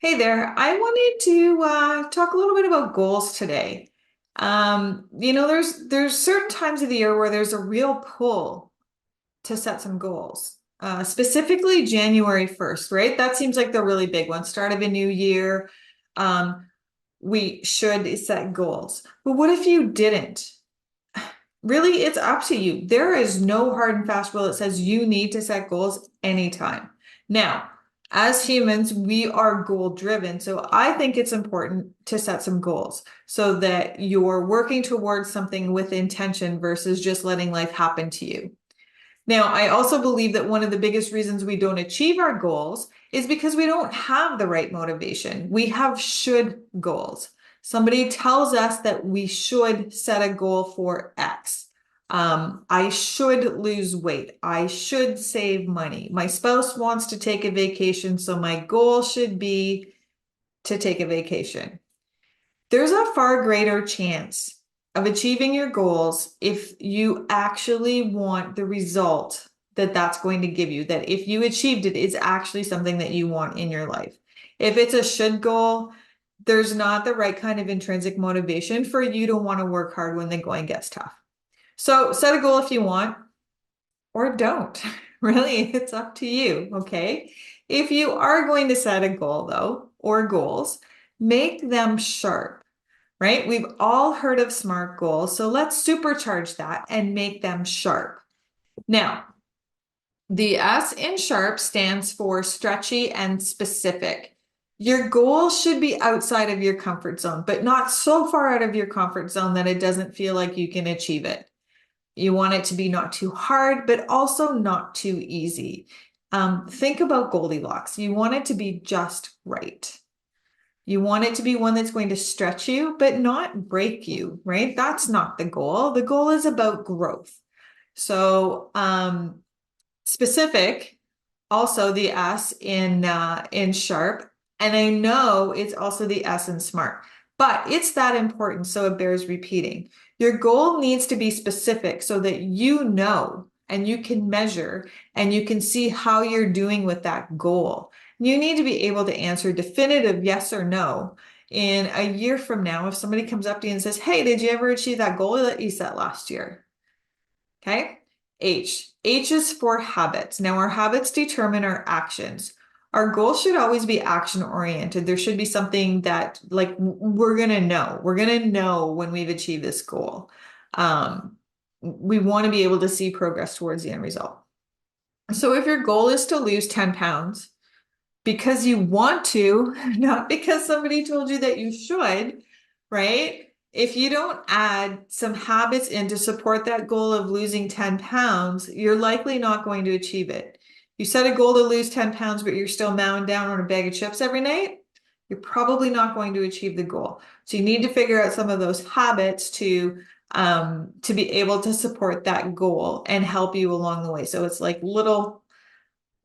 Hey there. I wanted to talk a little bit about goals today. There's certain times of the year where there's a real pull to set some goals. Specifically January 1st, right? That seems like the really big one. Start of a new year. Um, we should set goals. But what if you didn't? Really, it's up to you. There is no hard and fast rule that says you need to set goals anytime. Now, as humans, we are goal driven. So I think it's important to set some goals so that you're working towards something with intention versus just letting life happen to you. Now, I also believe that one of the biggest reasons we don't achieve our goals is because we don't have the right motivation. We have should goals. Somebody tells us that we should set a goal for X. I should lose weight. I should save money. My spouse wants to take a vacation, so my goal should be to take a vacation. There's a far greater chance of achieving your goals if you actually want the result that that's going to give you, that if you achieved it, it's actually something that you want in your life. If it's a should goal, there's not the right kind of intrinsic motivation for you to want to work hard when the going gets tough. So set a goal if you want, or don't. Really, it's up to you, okay? If you are going to set a goal, though, or goals, make them sharp, right? We've all heard of SMART goals, so let's supercharge that and make them sharp. Now, the S in sharp stands for stretchy and specific. Your goal should be outside of your comfort zone, but not so far out of your comfort zone that it doesn't feel like you can achieve it. You want it to be not too hard, but also not too easy. Think about Goldilocks. You want it to be just right. You want it to be one that's going to stretch you, but not break you, right? That's not the goal. The goal is about growth. So, specific, also the S in sharp, and I know it's also the S in smart, but it's that important, so it bears repeating. Your goal needs to be specific so that you know and you can measure and you can see how you're doing with that goal. You need to be able to answer definitive yes or no. In a year from now, if somebody comes up to you and says, "Hey, did you ever achieve that goal that you set last year?" Okay. H. H is for habits. Now, our habits determine our actions. Our goal should always be action oriented. There should be something that, like, we're going to know. We're going to know when we've achieved this goal. We want to be able to see progress towards the end result. So, if your goal is to lose 10 pounds because you want to, not because somebody told you that you should, right? If you don't add some habits in to support that goal of losing 10 pounds, you're likely not going to achieve it. You set a goal to lose 10 pounds, but you're still mowing down on a bag of chips every night, you're probably not going to achieve the goal. So you need to figure out some of those habits to be able to support that goal and help you along the way. So it's like little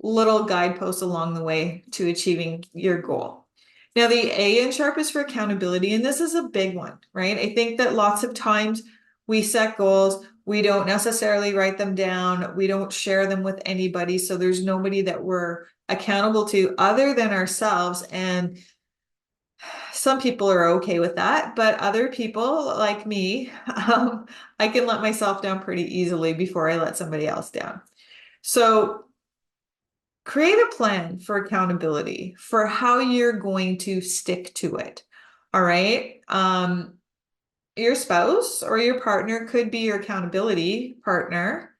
guideposts along the way to achieving your goal. Now, the A in sharp is for accountability, and this is a big one, right? I think that lots of times we set goals, we don't necessarily write them down, we don't share them with anybody, so there's nobody that we're accountable to other than ourselves. And some people are okay with that, but other people, like me, I can let myself down pretty easily before I let somebody else down. So create a plan for accountability for how you're going to stick to it. All right. Your spouse or your partner could be your accountability partner.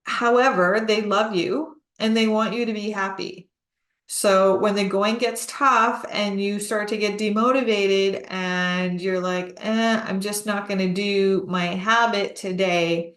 However, they love you and they want you to be happy. So when the going gets tough and you start to get demotivated and you're like, I'm just not going to do my habit today,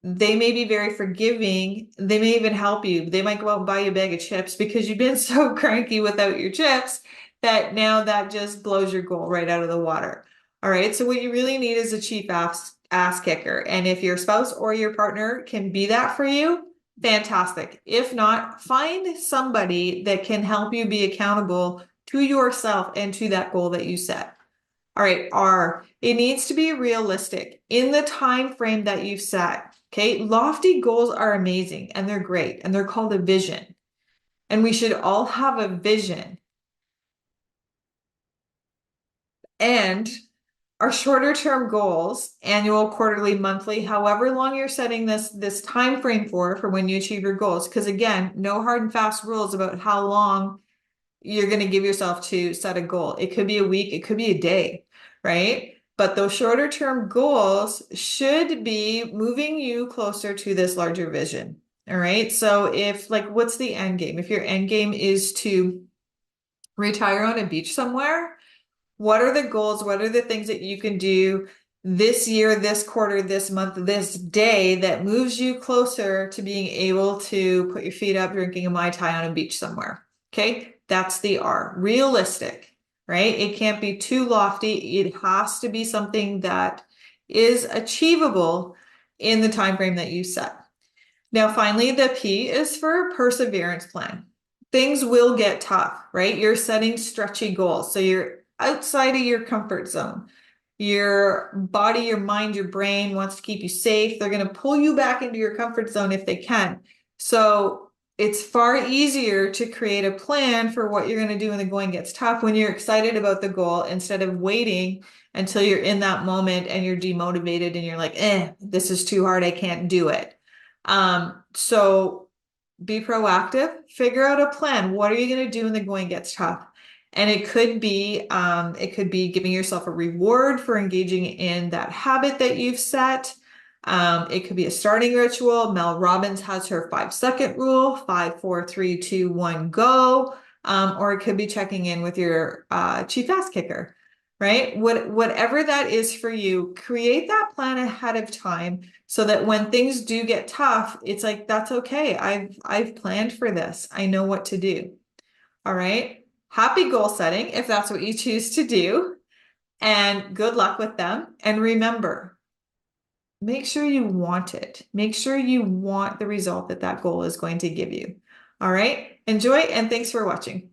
they may be very forgiving. They may even help you. They might go out and buy you a bag of chips because you've been so cranky without your chips that now that just blows your goal right out of the water. All right. So what you really need is a chief ass kicker. And if your spouse or your partner can be that for you, fantastic. If not, find somebody that can help you be accountable to yourself and to that goal that you set. All right, R, it needs to be realistic in the time frame that you've set. Okay, lofty goals are amazing and they're great and they're called a vision. And we should all have a vision. And our shorter term goals, annual, quarterly, monthly, however long you're setting this time frame for when you achieve your goals. Because again, no hard and fast rules about how long you're going to give yourself to set a goal. It could be a week, it could be a day, right? But those shorter term goals should be moving you closer to this larger vision. All right. So if like, what's the end game? If your end game is to retire on a beach somewhere, what are the goals? What are the things that you can do this year, this quarter, this month, this day that moves you closer to being able to put your feet up, drinking a Mai Tai on a beach somewhere? Okay, that's the R. Realistic, right? It can't be too lofty. It has to be something that is achievable in the time frame that you set. Now, finally, the P is for perseverance plan. Things will get tough, right? You're setting stretchy goals. So you're outside of your comfort zone. Your body, your mind, your brain wants to keep you safe. They're going to pull you back into your comfort zone if they can. So it's far easier to create a plan for what you're going to do when the going gets tough when you're excited about the goal instead of waiting until you're in that moment and you're demotivated and you're like, this is too hard. I can't do it. So be proactive, figure out a plan. What are you going to do when the going gets tough? And it could be giving yourself a reward for engaging in that habit that you've set. It could be a starting ritual. Mel Robbins has her 5-second rule, 5, 4, 3, 2, 1, go. Or it could be checking in with your chief ass kicker, right? Whatever that is for you, create that plan ahead of time so that when things do get tough, it's like, that's okay. I've planned for this. I know what to do. All right. Happy goal setting if that's what you choose to do. And good luck with them. And remember, make sure you want it. Make sure you want the result that that goal is going to give you. All right. Enjoy and thanks for watching.